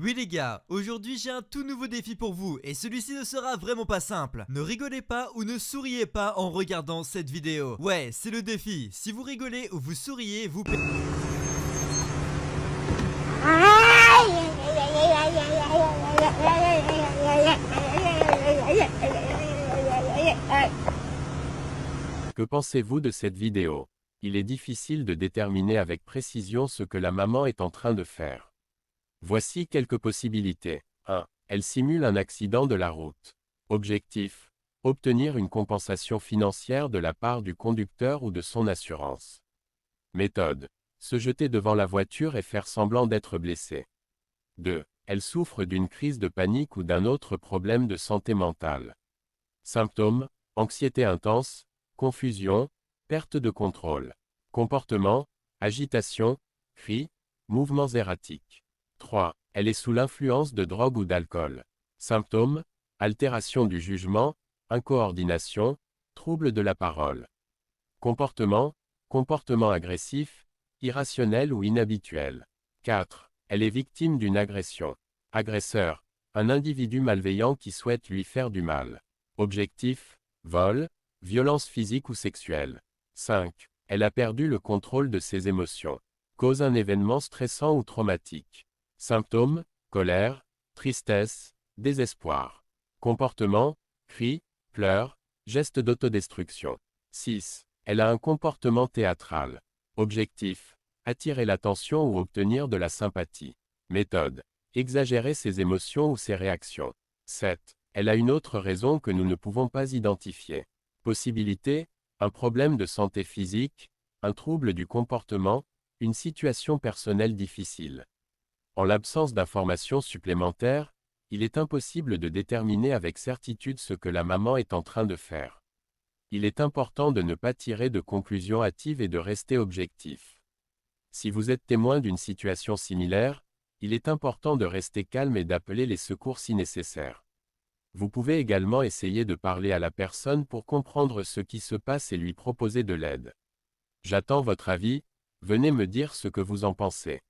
Oui les gars, aujourd'hui j'ai un tout nouveau défi pour vous et celui-ci ne sera vraiment pas simple. Ne rigolez pas ou ne souriez pas en regardant cette vidéo. Ouais, c'est le défi. Si vous rigolez ou vous souriez, vous Que pensez-vous de cette vidéo? Il est difficile de déterminer avec précision ce que la maman est en train de faire. Voici quelques possibilités. 1. Elle simule un accident de la route. Objectif: obtenir une compensation financière de la part du conducteur ou de son assurance. Méthode: se jeter devant la voiture et faire semblant d'être blessée. 2. Elle souffre d'une crise de panique ou d'un autre problème de santé mentale. Symptômes: anxiété intense, confusion, perte de contrôle. Comportement: agitation, cris, mouvements erratiques. 3. Elle est sous l'influence de drogue ou d'alcool. Symptômes: altération du jugement, incoordination, trouble de la parole. Comportement: comportement agressif, irrationnel ou inhabituel. 4. Elle est victime d'une agression. Agresseur: un individu malveillant qui souhaite lui faire du mal. Objectif: vol, violence physique ou sexuelle. 5. Elle a perdu le contrôle de ses émotions. Cause un événement stressant ou traumatique. Symptômes: colère, tristesse, désespoir. Comportement: cris, pleurs, gestes d'autodestruction. 6. Elle a un comportement théâtral. Objectif: attirer l'attention ou obtenir de la sympathie. Méthode: exagérer ses émotions ou ses réactions. 7. Elle a une autre raison que nous ne pouvons pas identifier. Possibilité: un problème de santé physique, un trouble du comportement, une situation personnelle difficile. En l'absence d'informations supplémentaires, il est impossible de déterminer avec certitude ce que la maman est en train de faire. Il est important de ne pas tirer de conclusions hâtives et de rester objectif. Si vous êtes témoin d'une situation similaire, il est important de rester calme et d'appeler les secours si nécessaire. Vous pouvez également essayer de parler à la personne pour comprendre ce qui se passe et lui proposer de l'aide. J'attends votre avis, venez me dire ce que vous en pensez.